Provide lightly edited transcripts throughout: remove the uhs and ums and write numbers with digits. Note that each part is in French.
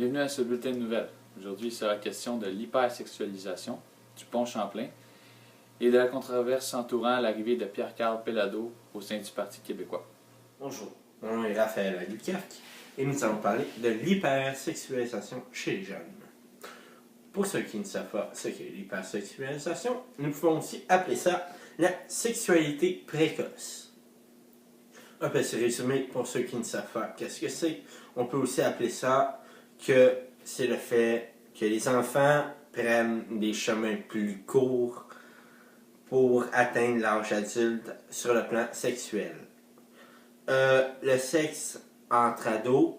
Bienvenue à ce bulletin de nouvelles. Aujourd'hui, il sera question de l'hypersexualisation du pont Champlain et de la controverse entourant l'arrivée de Pierre-Carl Péladeau au sein du Parti québécois. Bonjour, mon nom est Raphaël Albuquerque et nous allons parler de l'hypersexualisation chez les jeunes. Pour ceux qui ne savent pas ce qu'est l'hypersexualisation, nous pouvons aussi appeler ça la sexualité précoce. Un petit résumé pour ceux qui ne savent pas qu'est-ce que c'est. On peut aussi appeler ça que c'est le fait que les enfants prennent des chemins plus courts pour atteindre l'âge adulte sur le plan sexuel. Le sexe entre ados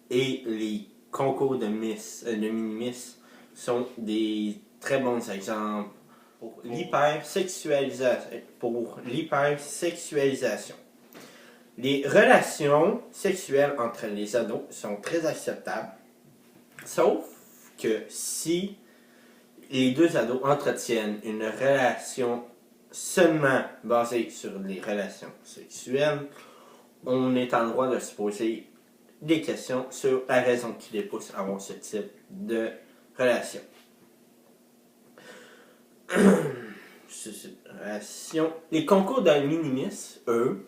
et les concours de mini-miss sont des très bons exemples pour l'hypersexualisation. Les relations sexuelles entre les ados sont très acceptables, sauf que si les deux ados entretiennent une relation seulement basée sur les relations sexuelles, on est en droit de se poser des questions sur la raison qui les pousse à avoir ce type de relation. Les concours de minimis, eux,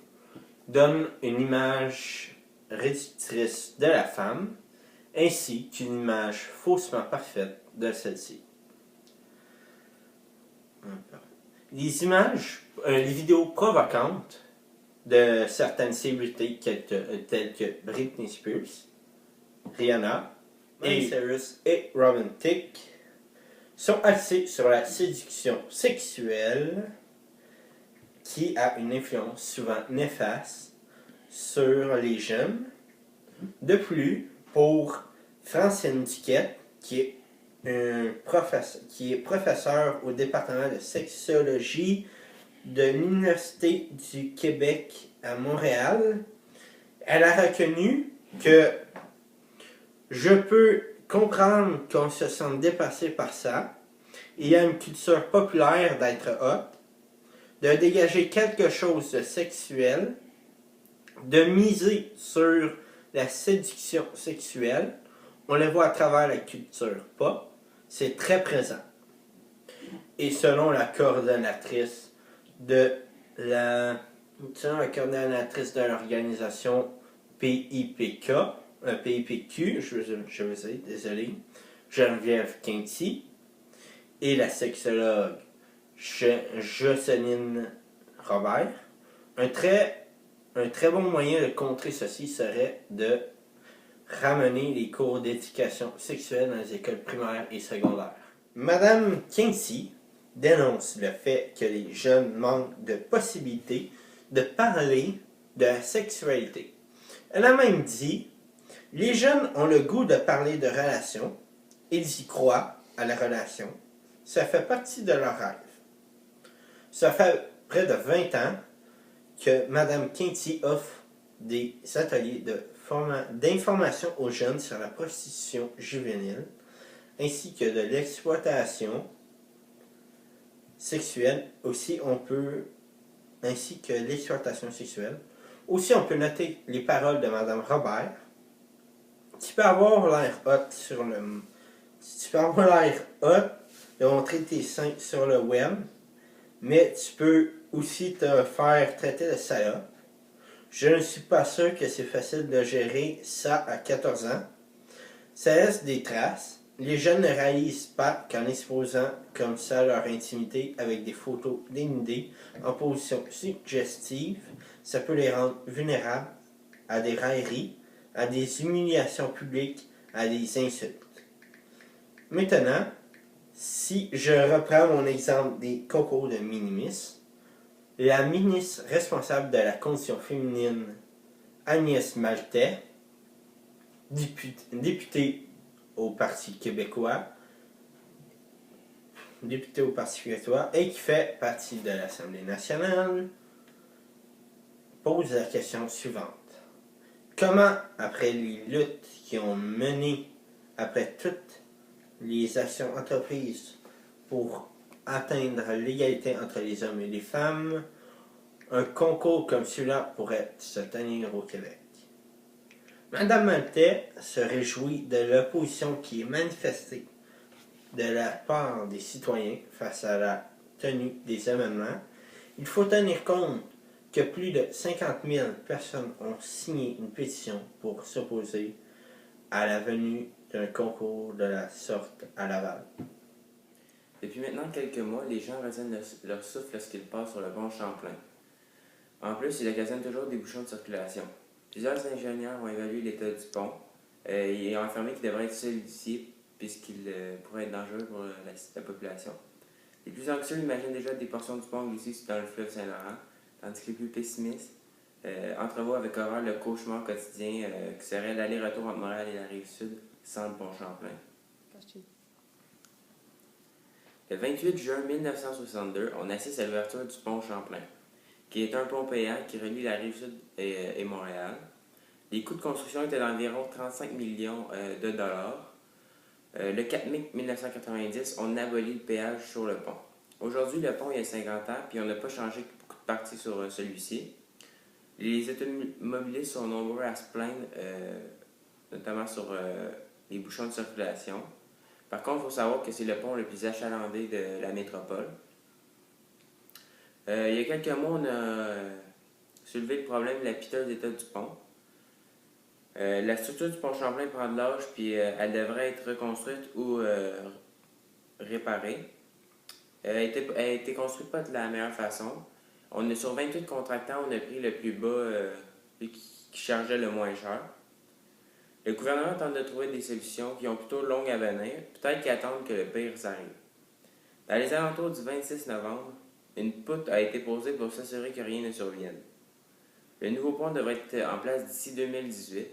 donnent une image réductrice de la femme, ainsi qu'une image faussement parfaite de celle-ci. Les vidéos provocantes de certaines célébrités telles que Britney Spears, Rihanna, Miley Cyrus et Robin Thicke sont axées sur la séduction sexuelle qui a une influence souvent néfaste sur les jeunes. De plus, pour Francine Duquette, qui est professeur au département de sexologie de l'Université du Québec à Montréal, elle a reconnu que je peux comprendre qu'on se sente dépassé par ça. Il y a une culture populaire d'être hot, de dégager quelque chose de sexuel, de miser sur la séduction sexuelle. On le voit à travers la culture pop, c'est très présent. Et selon la coordonnatrice de l'organisation PIPQ, je veux dire, désolé, Geneviève Quinty, et la sexologue Jocelyne Robert, un très bon moyen de contrer ceci serait de ramener les cours d'éducation sexuelle dans les écoles primaires et secondaires. Madame Quincy dénonce le fait que les jeunes manquent de possibilités de parler de la sexualité. Elle a même dit « Les jeunes ont le goût de parler de relations, ils y croient à la relation, ça fait partie de leur rêve. » Ça fait près de 20 ans que Mme Quinty offre des ateliers d'information aux jeunes sur la prostitution juvénile, ainsi que de l'exploitation sexuelle. Aussi, on peut noter les paroles de Mme Robert. Tu peux avoir l'air hot de montrer tes seins sur le web, mais tu peux aussi te faire traiter de salope. Je ne suis pas sûr que c'est facile de gérer ça à 14 ans. Ça laisse des traces. Les jeunes ne réalisent pas qu'en exposant comme ça leur intimité avec des photos dénudées en position suggestive, ça peut les rendre vulnérables à des railleries, à des humiliations publiques, à des insultes. Maintenant, si je reprends mon exemple des concours de mini-miss, la ministre responsable de la condition féminine, Agnès Maltais, députée au Parti québécois, et qui fait partie de l'Assemblée nationale, pose la question suivante. Comment, après les luttes qui ont mené, après toutes les actions entreprises pour atteindre l'égalité entre les hommes et les femmes, un concours comme celui-là pourrait se tenir au Québec? Mme Maltais se réjouit de l'opposition qui est manifestée de la part des citoyens face à la tenue des amendements. Il faut tenir compte que plus de 50 000 personnes ont signé une pétition pour s'opposer à la venue d'un concours de la sorte à Laval. Depuis maintenant quelques mois, les gens retiennent leur souffle lorsqu'ils passent sur le pont Champlain. En plus, il occasionne toujours des bouchons de circulation. Plusieurs ingénieurs ont évalué l'état du pont et ont affirmé qu'il devrait être solidifié puisqu'il pourrait être dangereux pour la population. Les plus anxieux imaginent déjà des portions du pont glissées dans le fleuve Saint-Laurent, tandis que les plus pessimistes entrevoient avec horreur le cauchemar quotidien qui serait l'aller-retour entre Montréal et la Rive-Sud sans le pont Champlain. Le 28 juin 1962, on assiste à l'ouverture du pont Champlain, qui est un pont payant qui relie la Rive-Sud et Montréal. Les coûts de construction étaient d'environ 35 millions de dollars. Le 4 mai 1990, on abolit le péage sur le pont. Aujourd'hui, le pont il y a 50 ans, puis on n'a pas changé beaucoup de parties sur celui-ci. Les automobilistes sont nombreux à se plaindre, notamment sur les bouchons de circulation. Par contre, il faut savoir que c'est le pont le plus achalandé de la métropole. Il y a quelques mois, on a soulevé le problème de la piteux état du pont. La structure du pont Champlain prend de l'âge, puis elle devrait être reconstruite ou réparée. Elle a été construite pas de la meilleure façon. On est sur 28 contractants, on a pris le plus bas qui chargeait le moins cher. Le gouvernement tente de trouver des solutions qui ont plutôt longue à venir, peut-être qu'ils attendent que le pire s'arrive. Dans les alentours du 26 novembre, une poutre a été posée pour s'assurer que rien ne survienne. Le nouveau pont devrait être en place d'ici 2018.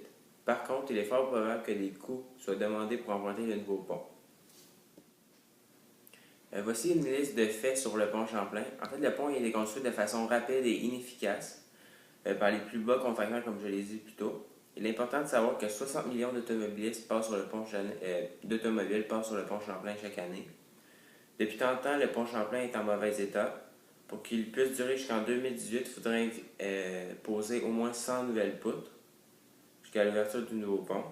Par contre, il est fort probable que des coûts soient demandés pour emprunter le nouveau pont. Voici une liste de faits sur le pont Champlain. En fait, le pont a été construit de façon rapide et inefficace par les plus bas contractants, comme je l'ai dit plus tôt. Il est important de savoir que 60 millions d'automobilistes passent sur le pont Champlain chaque année. Depuis tant de temps, le pont Champlain est en mauvais état. Pour qu'il puisse durer jusqu'en 2018, il faudrait poser au moins 100 nouvelles poutres jusqu'à l'ouverture du nouveau pont.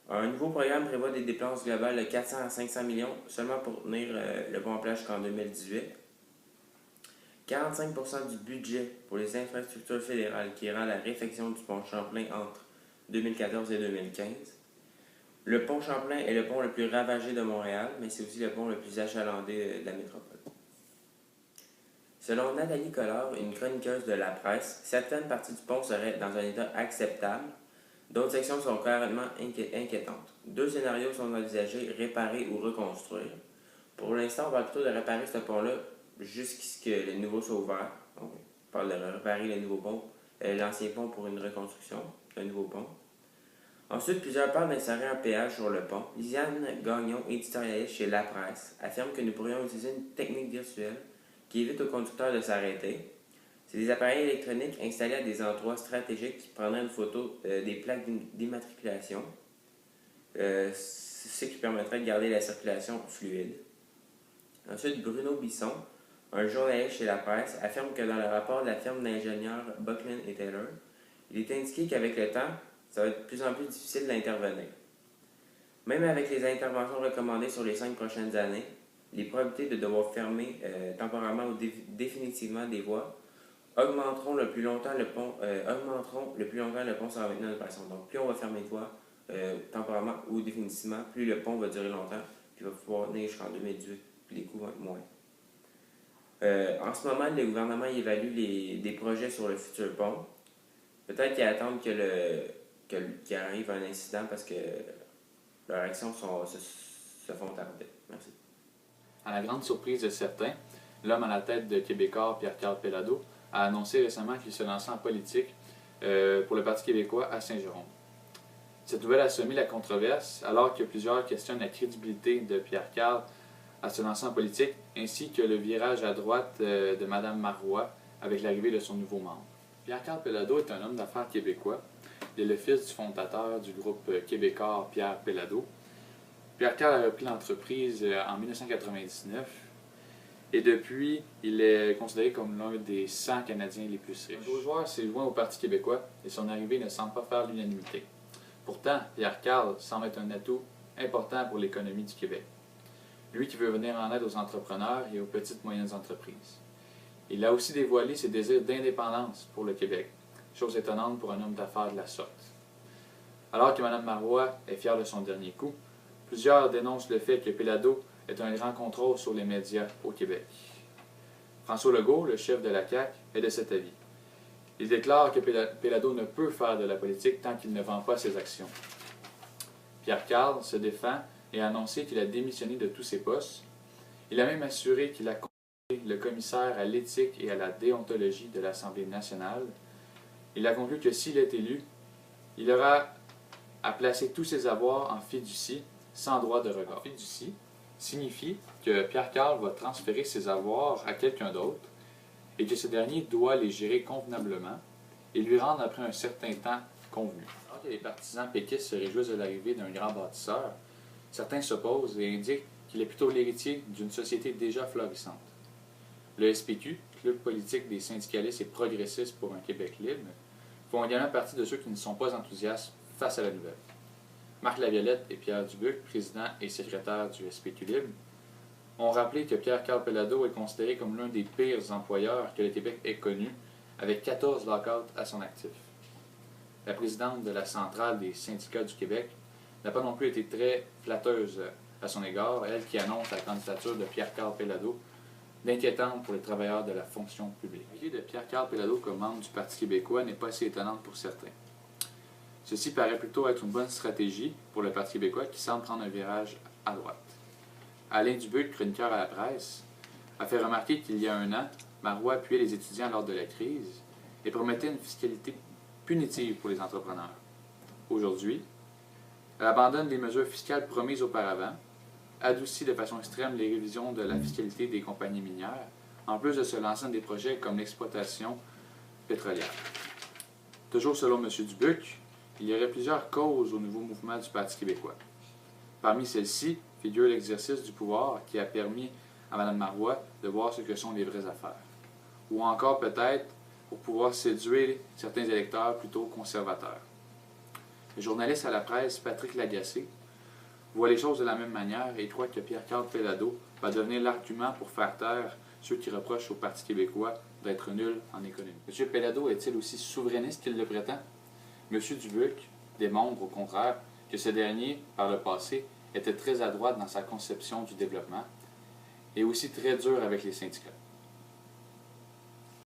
Un nouveau programme prévoit des dépenses globales de 400 à 500 millions seulement pour tenir le pont en place jusqu'en 2018. 45% du budget pour les infrastructures fédérales qui rend la réfection du pont Champlain entre 2014 et 2015. Le pont Champlain est le pont le plus ravagé de Montréal, mais c'est aussi le pont le plus achalandé de la métropole. Selon Nathalie Collard, une chroniqueuse de la presse, certaines parties du pont seraient dans un état acceptable, d'autres sections sont carrément inquiétantes. Deux scénarios sont envisagés, réparer ou reconstruire. Pour l'instant, on va plutôt de réparer ce pont-là jusqu'à ce que le nouveau soit ouvert. Donc, on parle de réparer le nouveau pont, l'ancien pont pour une reconstruction d'un nouveau pont. Ensuite, plusieurs parlent d'insérer un péage sur le pont. Lisiane Gagnon, éditorialiste chez La Presse, affirme que nous pourrions utiliser une technique virtuelle qui évite aux conducteurs de s'arrêter. C'est des appareils électroniques installés à des endroits stratégiques qui prendraient une photo des plaques d'immatriculation, ce qui permettrait de garder la circulation fluide. Ensuite, Bruno Bisson, un journaliste chez La Presse, affirme que dans le rapport de la firme d'ingénieurs Buckman et Taylor, il est indiqué qu'avec le temps, ça va être de plus en plus difficile d'intervenir. Même avec les interventions recommandées sur les 5 prochaines années, les probabilités de devoir fermer temporairement ou définitivement des voies augmenteront le plus longtemps le pont sera maintenu en opération. Donc, plus on va fermer de voies temporairement ou définitivement, plus le pont va durer longtemps, puis il va pouvoir tenir jusqu'en 2018, puis les coûts vont être moins. En ce moment, le gouvernement évalue des projets sur le futur pont. Peut-être qu'ils attendent qu'il arrive un incident parce que leurs actions se font tarder. Merci. À la grande surprise de certains, l'homme à la tête de Québécois, Pierre-Carl Péladeau, a annoncé récemment qu'il se lançait en politique pour le Parti québécois à Saint-Jérôme. Cette nouvelle a semé la controverse alors que plusieurs questionnent la crédibilité de Pierre-Carl à se lancer en politique, ainsi que le virage à droite de Mme Marois avec l'arrivée de son nouveau membre. Pierre-Carl Péladeau est un homme d'affaires québécois. Il est le fils du fondateur du groupe québécois Pierre Péladeau. Pierre-Carl a repris l'entreprise en 1999 et depuis, il est considéré comme l'un des 100 Canadiens les plus riches. Le joueur s'est joint au Parti québécois et son arrivée ne semble pas faire l'unanimité. Pourtant, Pierre Carl semble être un atout important pour l'économie du Québec. Lui qui veut venir en aide aux entrepreneurs et aux petites et moyennes entreprises. Il a aussi dévoilé ses désirs d'indépendance pour le Québec, chose étonnante pour un homme d'affaires de la sorte. Alors que Mme Marois est fière de son dernier coup, plusieurs dénoncent le fait que Péladeau est un grand contrôle sur les médias au Québec. François Legault, le chef de la CAQ, est de cet avis. Il déclare que Péladeau ne peut faire de la politique tant qu'il ne vend pas ses actions. Pierre Carl se défend et a annoncé qu'il a démissionné de tous ses postes. Il a même assuré qu'il a consulté le commissaire à l'éthique et à la déontologie de l'Assemblée nationale. Il a conclu que s'il est élu, il aura à placer tous ses avoirs en fiducie sans droit de regard. Fiducie signifie que Pierre Carl va transférer ses avoirs à quelqu'un d'autre et que ce dernier doit les gérer convenablement et lui rendre après un certain temps convenu. Alors que les partisans péquistes se réjouissent de l'arrivée d'un grand bâtisseur, certains s'opposent et indiquent qu'il est plutôt l'héritier d'une société déjà florissante. Le SPQ, Club politique des syndicalistes et progressistes pour un Québec libre, font également partie de ceux qui ne sont pas enthousiastes face à la nouvelle. Marc Laviolette et Pierre Dubuc, président et secrétaire du SPQ Libre, ont rappelé que Pierre-Carl Péladeau est considéré comme l'un des pires employeurs que le Québec ait connu, avec 14 lockouts à son actif. La présidente de la Centrale des syndicats du Québec n'a pas non plus été très flatteuse à son égard, elle qui annonce la candidature de Pierre-Carl Péladeau d'inquiétante pour les travailleurs de la fonction publique. L'idée de Pierre-Carl Péladeau comme membre du Parti québécois n'est pas assez étonnante pour certains. Ceci paraît plutôt être une bonne stratégie pour le Parti québécois qui semble prendre un virage à droite. Alain Dubuc, chroniqueur à la presse, a fait remarquer qu'il y a un an, Marois appuyait les étudiants lors de la crise et promettait une fiscalité punitive pour les entrepreneurs. Aujourd'hui, elle abandonne les mesures fiscales promises auparavant, adoucit de façon extrême les révisions de la fiscalité des compagnies minières, en plus de se lancer dans des projets comme l'exploitation pétrolière. Toujours selon M. Dubuc, il y aurait plusieurs causes au nouveau mouvement du Parti québécois. Parmi celles-ci figure l'exercice du pouvoir qui a permis à Mme Marois de voir ce que sont les vraies affaires. Ou encore peut-être pour pouvoir séduire certains électeurs plutôt conservateurs. Le journaliste à la presse Patrick Lagacé voit les choses de la même manière et croit que Pierre-Carl Péladeau va devenir l'argument pour faire taire ceux qui reprochent au Parti québécois d'être nul en économie. M. Péladeau est-il aussi souverainiste qu'il le prétend? M. Dubuc démontre au contraire que ce dernier, par le passé, était très adroit dans sa conception du développement et aussi très dur avec les syndicats.